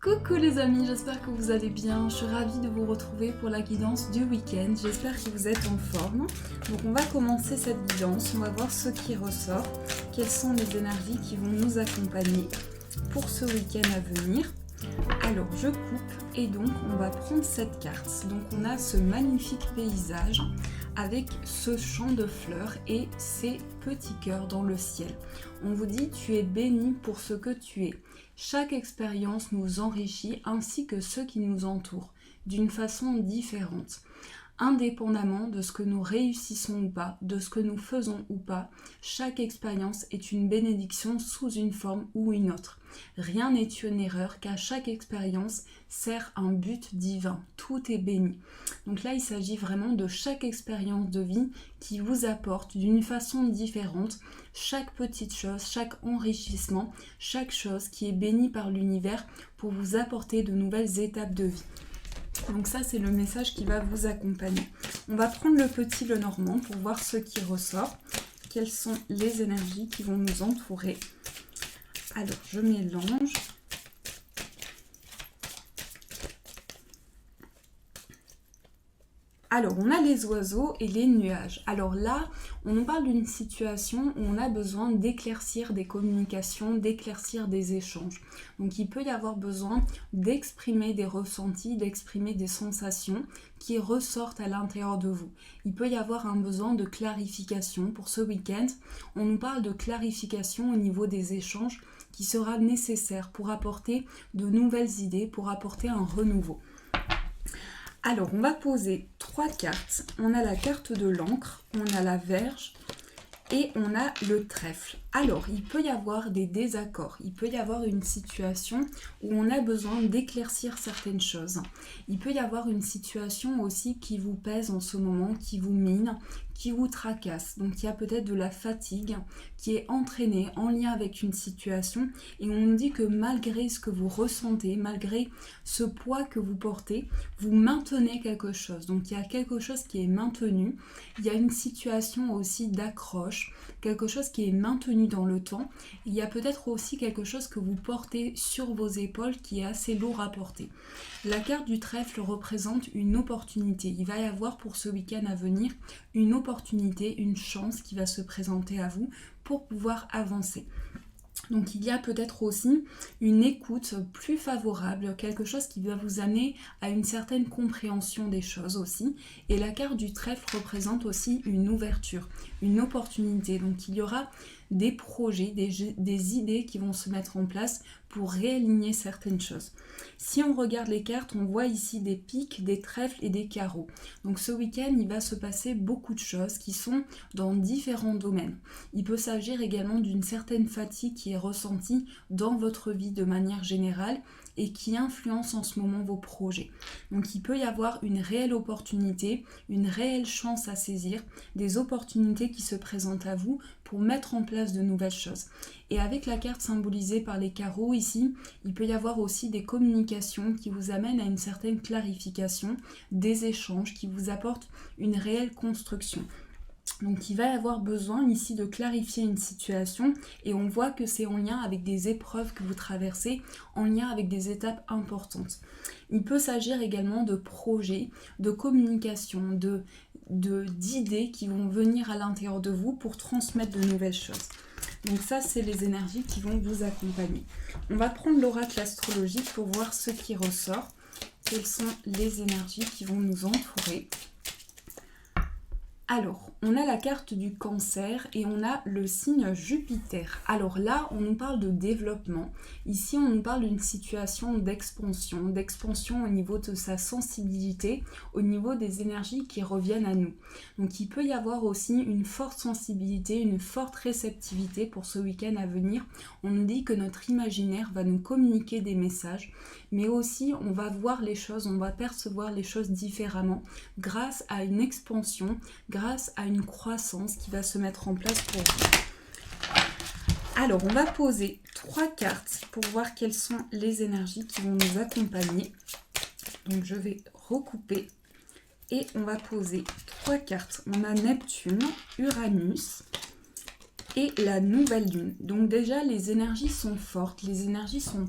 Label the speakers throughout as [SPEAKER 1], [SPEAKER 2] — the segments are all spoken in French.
[SPEAKER 1] Coucou les amis, j'espère que vous allez bien. Je suis ravie de vous retrouver pour la guidance du week-end. J'espère que vous êtes en forme. Donc on va commencer cette guidance, on va voir ce qui ressort, quelles sont les énergies qui vont nous accompagner pour ce week-end à venir. Alors je coupe et donc on va prendre cette carte. Donc on a ce magnifique paysage avec ce champ de fleurs et ces petits cœurs dans le ciel. On vous dit tu es béni pour ce que tu es. Chaque expérience nous enrichit ainsi que ceux qui nous entourent d'une façon différente. Indépendamment de ce que nous réussissons ou pas, de ce que nous faisons ou pas, chaque expérience est une bénédiction sous une forme ou une autre. Rien n'est une erreur car chaque expérience sert un but divin. Tout est béni. Donc là, il s'agit vraiment de chaque expérience de vie qui vous apporte d'une façon différente chaque petite chose, chaque enrichissement, chaque chose qui est bénie par l'univers pour vous apporter de nouvelles étapes de vie. Donc ça, c'est le message qui va vous accompagner. On va prendre le petit Lenormand pour voir ce qui ressort. Quelles sont les énergies qui vont nous entourer. Alors, je mélange. Alors, on a les oiseaux et les nuages. Alors là, on nous parle d'une situation où on a besoin d'éclaircir des communications, d'éclaircir des échanges. Donc, il peut y avoir besoin d'exprimer des ressentis, d'exprimer des sensations qui ressortent à l'intérieur de vous. Il peut y avoir un besoin de clarification. Pour ce week-end, on nous parle de clarification au niveau des échanges qui sera nécessaire pour apporter de nouvelles idées, pour apporter un renouveau. Alors, on va poser 3 cartes. On a la carte de l'encre, on a la verge et on a le trèfle. Alors, il peut y avoir des désaccords. Il peut y avoir une situation où on a besoin d'éclaircir certaines choses. Il peut y avoir une situation aussi qui vous pèse en ce moment, qui vous mine, qui vous tracasse. Donc, il y a peut-être de la fatigue qui est entraînée en lien avec une situation. Et on nous dit que malgré ce que vous ressentez, malgré ce poids que vous portez, vous maintenez quelque chose. Donc, il y a quelque chose qui est maintenu. Il y a une situation aussi d'accroche, quelque chose qui est maintenu dans le temps. Il y a peut-être aussi quelque chose que vous portez sur vos épaules qui est assez lourd à porter. La carte du trèfle représente une opportunité. Il va y avoir pour ce week-end à venir une opportunité, une chance qui va se présenter à vous pour pouvoir avancer. Donc il y a peut-être aussi une écoute plus favorable, quelque chose qui va vous amener à une certaine compréhension des choses aussi. Et la carte du trèfle représente aussi une ouverture, une opportunité. Donc il y aura des projets, des idées qui vont se mettre en place pour réaligner certaines choses. Si on regarde les cartes, on voit ici des piques, des trèfles et des carreaux. Donc ce week-end, il va se passer beaucoup de choses qui sont dans différents domaines. Il peut s'agir également d'une certaine fatigue qui est ressentie dans votre vie de manière générale et qui influence en ce moment vos projets. Donc il peut y avoir une réelle opportunité, une réelle chance à saisir, des opportunités qui se présentent à vous pour mettre en place de nouvelles choses. Et avec la carte symbolisée par les carreaux ici, il peut y avoir aussi des communications qui vous amènent à une certaine clarification, des échanges qui vous apportent une réelle construction. Donc il va y avoir besoin ici de clarifier une situation et on voit que c'est en lien avec des épreuves que vous traversez, en lien avec des étapes importantes. Il peut s'agir également de projets, de communication, d'idées qui vont venir à l'intérieur de vous pour transmettre de nouvelles choses. Donc ça, c'est les énergies qui vont vous accompagner. On va prendre l'oracle astrologique pour voir ce qui ressort. Quelles sont les énergies qui vont nous entourer ? Alors, on a la carte du cancer et on a le signe Jupiter. Alors là, on nous parle de développement. Ici, on nous parle d'une situation d'expansion au niveau de sa sensibilité, au niveau des énergies qui reviennent à nous. Donc il peut y avoir aussi une forte sensibilité, une forte réceptivité pour ce week-end à venir. On nous dit que notre imaginaire va nous communiquer des messages, mais aussi on va voir les choses, on va percevoir les choses différemment grâce à une expansion, grâce à une croissance qui va se mettre en place pour vous. Alors, on va poser 3 cartes pour voir quelles sont les énergies qui vont nous accompagner. Donc, je vais recouper et on va poser 3 cartes. On a Neptune, Uranus et la nouvelle lune. Donc déjà, les énergies sont fortes, les énergies sont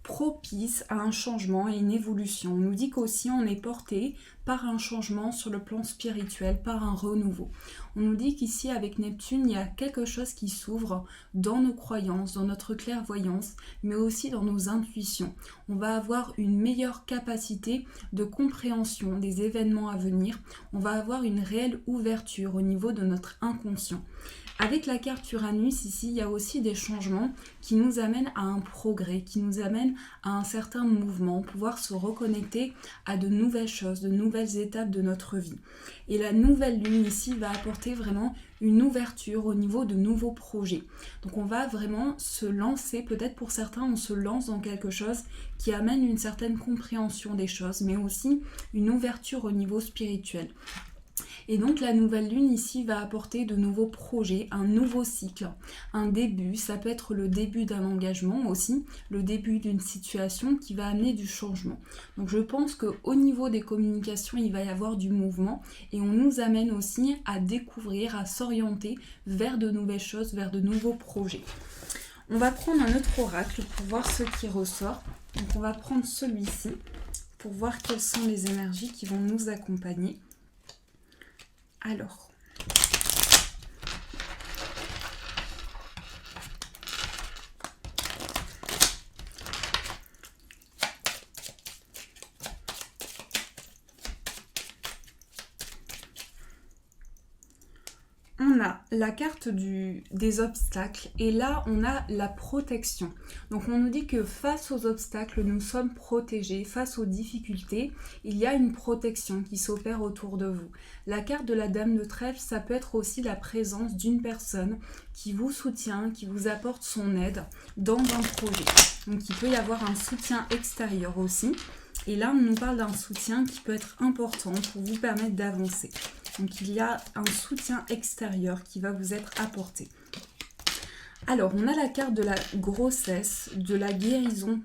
[SPEAKER 1] propice à un changement et une évolution. On nous dit qu'aussi on est porté par un changement sur le plan spirituel, par un renouveau. On nous dit qu'ici avec Neptune, il y a quelque chose qui s'ouvre dans nos croyances, dans notre clairvoyance, mais aussi dans nos intuitions. On va avoir une meilleure capacité de compréhension des événements à venir. On va avoir une réelle ouverture au niveau de notre inconscient. Avec la carte Uranus, ici, il y a aussi des changements qui nous amènent à un progrès, qui nous amènent à un certain mouvement, pouvoir se reconnecter à de nouvelles choses, de nouvelles étapes de notre vie. Et la nouvelle lune ici va apporter vraiment une ouverture au niveau de nouveaux projets. Donc on va vraiment se lancer, peut-être pour certains on se lance dans quelque chose qui amène une certaine compréhension des choses, mais aussi une ouverture au niveau spirituel. Et donc la nouvelle lune ici va apporter de nouveaux projets, un nouveau cycle, un début. Ça peut être le début d'un engagement aussi, le début d'une situation qui va amener du changement. Donc je pense qu'au niveau des communications, il va y avoir du mouvement et on nous amène aussi à découvrir, à s'orienter vers de nouvelles choses, vers de nouveaux projets. On va prendre un autre oracle pour voir ce qui ressort. Donc on va prendre celui-ci pour voir quelles sont les énergies qui vont nous accompagner. Alors, on a la carte des obstacles et là on a la protection. Donc on nous dit que face aux obstacles nous sommes protégés, face aux difficultés il y a une protection qui s'opère autour de vous. La carte de la dame de trèfle, ça peut être aussi la présence d'une personne qui vous soutient, qui vous apporte son aide dans un projet. Donc il peut y avoir un soutien extérieur aussi. Et là on nous parle d'un soutien qui peut être important pour vous permettre d'avancer. Donc il y a un soutien extérieur qui va vous être apporté. Alors on a la carte de la grossesse, de la guérison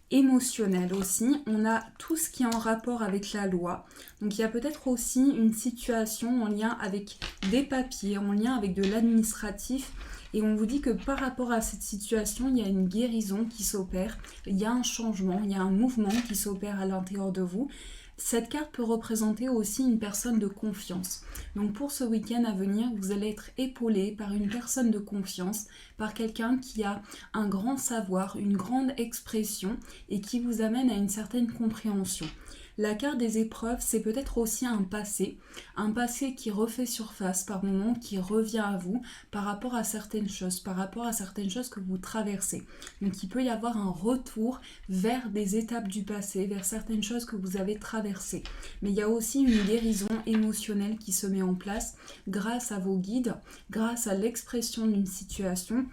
[SPEAKER 1] émotionnelle aussi. On a tout ce qui est en rapport avec la loi. Donc il y a peut-être aussi une situation en lien avec des papiers, en lien avec de l'administratif. Et on vous dit que par rapport à cette situation, il y a une guérison qui s'opère, il y a un changement, il y a un mouvement qui s'opère à l'intérieur de vous. Cette carte peut représenter aussi une personne de confiance. Donc pour ce week-end à venir, vous allez être épaulé par une personne de confiance, par quelqu'un qui a un grand savoir, une grande expression et qui vous amène à une certaine compréhension. La carte des épreuves, c'est peut-être aussi un passé qui refait surface par moments, qui revient à vous par rapport à certaines choses, que vous traversez. Donc il peut y avoir un retour vers des étapes du passé, vers certaines choses que vous avez traversées. Mais il y a aussi une guérison émotionnelle qui se met en place grâce à vos guides, grâce à l'expression d'une situation.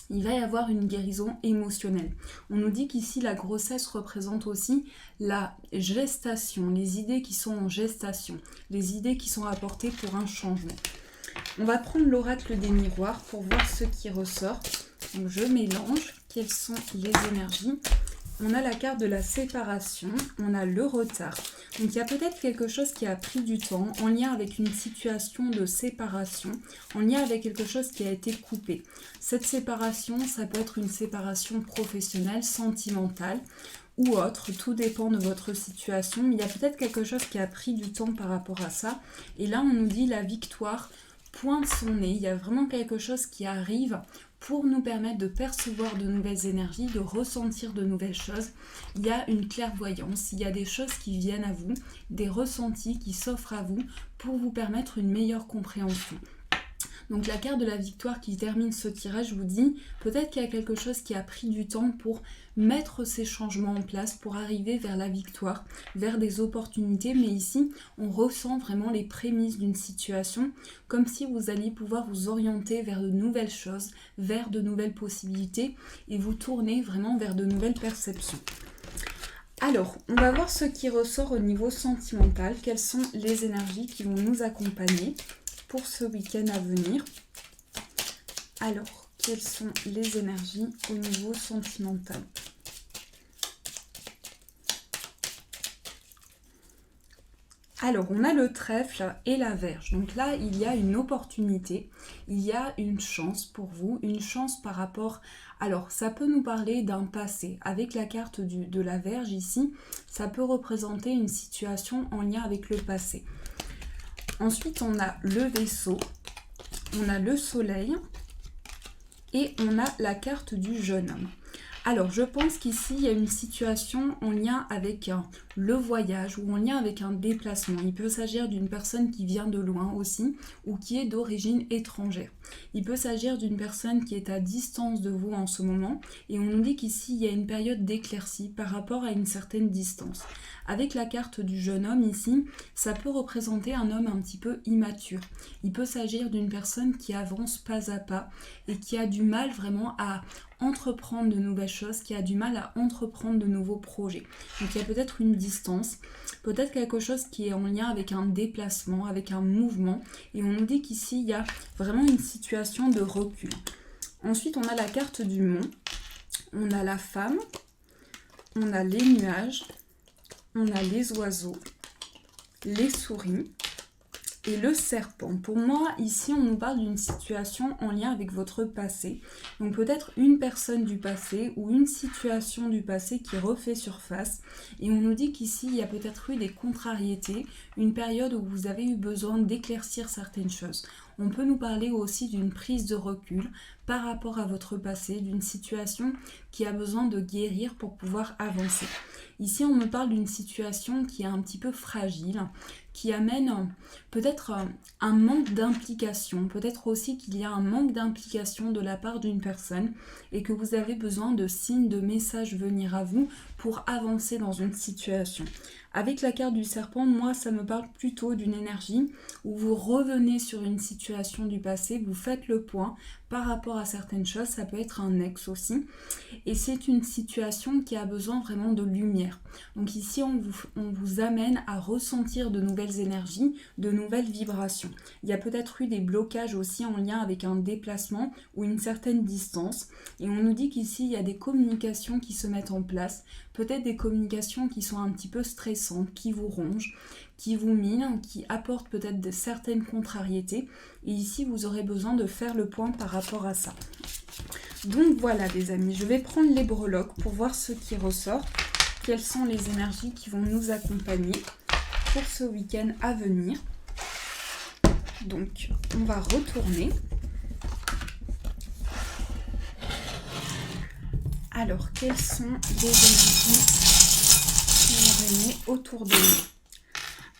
[SPEAKER 1] Il va y avoir une guérison émotionnelle. On nous dit qu'ici la grossesse représente aussi la gestation, les idées qui sont en gestation, les idées qui sont apportées pour un changement. On va prendre l'oracle des miroirs pour voir ce qui ressort. Donc je mélange quelles sont les énergies. On a la carte de la séparation, on a le retard. Donc il y a peut-être quelque chose qui a pris du temps en lien avec une situation de séparation, en lien avec quelque chose qui a été coupé. Cette séparation, ça peut être une séparation professionnelle, sentimentale ou autre, tout dépend de votre situation. Mais il y a peut-être quelque chose qui a pris du temps par rapport à ça. Et là, on nous dit la victoire pointe son nez. Il y a vraiment quelque chose qui arrive pour nous permettre de percevoir de nouvelles énergies, de ressentir de nouvelles choses. Il y a une clairvoyance, il y a des choses qui viennent à vous, des ressentis qui s'offrent à vous pour vous permettre une meilleure compréhension. Donc la carte de la victoire qui termine ce tirage vous dit peut-être qu'il y a quelque chose qui a pris du temps pour mettre ces changements en place, pour arriver vers la victoire, vers des opportunités. Mais ici, on ressent vraiment les prémices d'une situation, comme si vous alliez pouvoir vous orienter vers de nouvelles choses, vers de nouvelles possibilités et vous tourner vraiment vers de nouvelles perceptions. Alors, on va voir ce qui ressort au niveau sentimental, quelles sont les énergies qui vont nous accompagner pour ce week-end à venir. Alors, quelles sont les énergies au niveau sentimental? Alors, on a le trèfle et la Vierge. Donc là, il y a une opportunité. il y a une chance pour vous, une chance par rapport... Alors, ça peut nous parler d'un passé. Avec la carte de la Vierge ici, ça peut représenter une situation en lien avec le passé. Ensuite, on a le vaisseau, on a le soleil et on a la carte du jeune homme. Alors, je pense qu'ici, il y a une situation en lien avec le voyage ou en lien avec un déplacement. Il peut s'agir d'une personne qui vient de loin aussi ou qui est d'origine étrangère. Il peut s'agir d'une personne qui est à distance de vous en ce moment et on nous dit qu'ici, il y a une période d'éclaircie par rapport à une certaine distance. Avec la carte du jeune homme ici, ça peut représenter un homme un petit peu immature. Il peut s'agir d'une personne qui avance pas à pas et qui a du mal vraiment à entreprendre de nouvelles choses, qui a du mal à entreprendre de nouveaux projets. Donc il y a peut-être une distance, peut-être quelque chose qui est en lien avec un déplacement, avec un mouvement. Et on nous dit qu'ici, il y a vraiment une situation de recul. Ensuite, on a la carte du mont, on a la femme, on a les nuages, on a les oiseaux, les souris et le serpent. Pour moi, ici, on nous parle d'une situation en lien avec votre passé. Donc peut-être une personne du passé ou une situation du passé qui refait surface. Et on nous dit qu'ici, il y a peut-être eu des contrariétés, une période où vous avez eu besoin d'éclaircir certaines choses. On peut nous parler aussi d'une prise de recul par rapport à votre passé, d'une situation qui a besoin de guérir pour pouvoir avancer. Ici, on me parle d'une situation qui est un petit peu fragile, qui amène peut-être un manque d'implication, peut-être aussi qu'il y a un manque d'implication de la part d'une personne et que vous avez besoin de signes, de messages venir à vous pour avancer dans une situation. Avec la carte du serpent, moi, ça me parle plutôt d'une énergie où vous revenez sur une situation du passé, vous faites le point par rapport à certaines choses, ça peut être un ex aussi. Et c'est une situation qui a besoin vraiment de lumière. Donc ici, on vous amène à ressentir de nouvelles énergies, de nouvelles vibrations. Il y a peut-être eu des blocages aussi en lien avec un déplacement ou une certaine distance. Et on nous dit qu'ici, il y a des communications qui se mettent en place. Peut-être des communications qui sont un petit peu stressantes, qui vous rongent, qui vous minent, qui apportent peut-être de certaines contrariétés. Et ici, vous aurez besoin de faire le point par rapport à ça. Donc voilà les amis, je vais prendre les breloques pour voir ce qui ressort. Quelles sont les énergies qui vont nous accompagner pour ce week-end à venir. Donc, on va retourner. Alors, quelles sont les énergies qui vont régner autour de nous?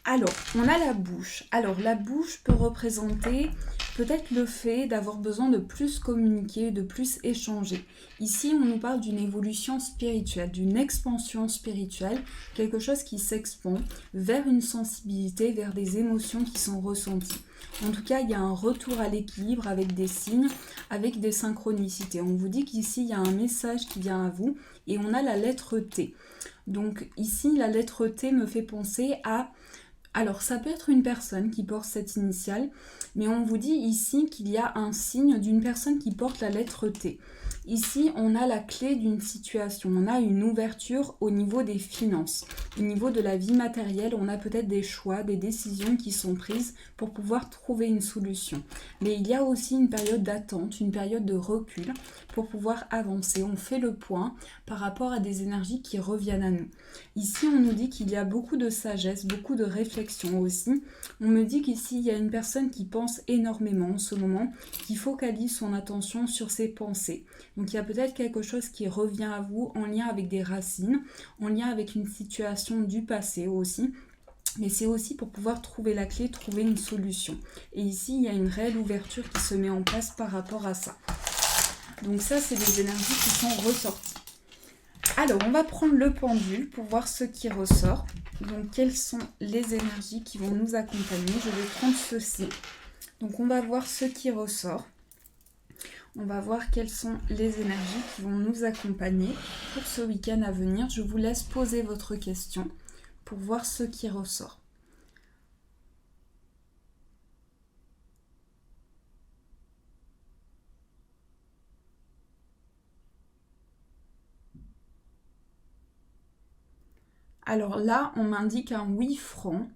[SPEAKER 1] Alors, on a la bouche. Alors, la bouche peut représenter peut-être le fait d'avoir besoin de plus communiquer, de plus échanger. Ici, on nous parle d'une évolution spirituelle, d'une expansion spirituelle, quelque chose qui s'expand vers une sensibilité, vers des émotions qui sont ressenties. En tout cas, il y a un retour à l'équilibre avec des signes, avec des synchronicités. On vous dit qu'ici, il y a un message qui vient à vous et on a la lettre T. Donc ici, la lettre T me fait penser à... Alors, ça peut être une personne qui porte cette initiale, mais on vous dit ici qu'il y a un signe d'une personne qui porte la lettre T. Ici, on a la clé d'une situation, on a une ouverture au niveau des finances. Au niveau de la vie matérielle, on a peut-être des choix, des décisions qui sont prises pour pouvoir trouver une solution. Mais il y a aussi une période d'attente, une période de recul pour pouvoir avancer. On fait le point par rapport à des énergies qui reviennent à nous. Ici, on nous dit qu'il y a beaucoup de sagesse, beaucoup de réflexion aussi. On me dit qu'ici, il y a une personne qui pense énormément en ce moment, qui focalise son attention sur ses pensées. Donc, il y a peut-être quelque chose qui revient à vous en lien avec des racines, en lien avec une situation du passé aussi. Mais c'est aussi pour pouvoir trouver la clé, trouver une solution. Et ici, il y a une réelle ouverture qui se met en place par rapport à ça. Donc ça, c'est des énergies qui sont ressorties. Alors, on va prendre le pendule pour voir ce qui ressort. Donc, quelles sont les énergies qui vont nous accompagner? Je vais prendre ceci. Donc, on va voir ce qui ressort. On va voir quelles sont les énergies qui vont nous accompagner pour ce week-end à venir. Je vous laisse poser votre question pour voir ce qui ressort. Alors là, on m'indique un oui franc.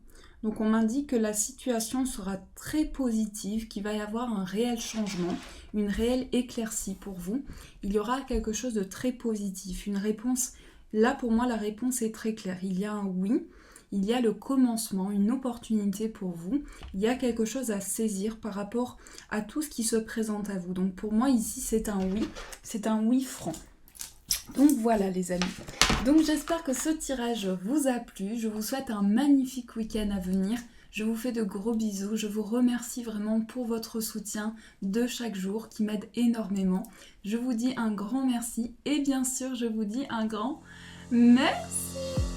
[SPEAKER 1] Donc on m'indique que la situation sera très positive, qu'il va y avoir un réel changement, une réelle éclaircie pour vous. Il y aura quelque chose de très positif, une réponse. Là pour moi la réponse est très claire. Il y a un oui, il y a le commencement, une opportunité pour vous. Il y a quelque chose à saisir par rapport à tout ce qui se présente à vous. Donc pour moi ici c'est un oui franc. Donc voilà les amis. Donc j'espère que ce tirage vous a plu. Je vous souhaite un magnifique week-end à venir. Je vous fais de gros bisous. Je vous remercie vraiment pour votre soutien de chaque jour qui m'aide énormément. Je vous dis un grand merci et bien sûr je vous dis un grand merci.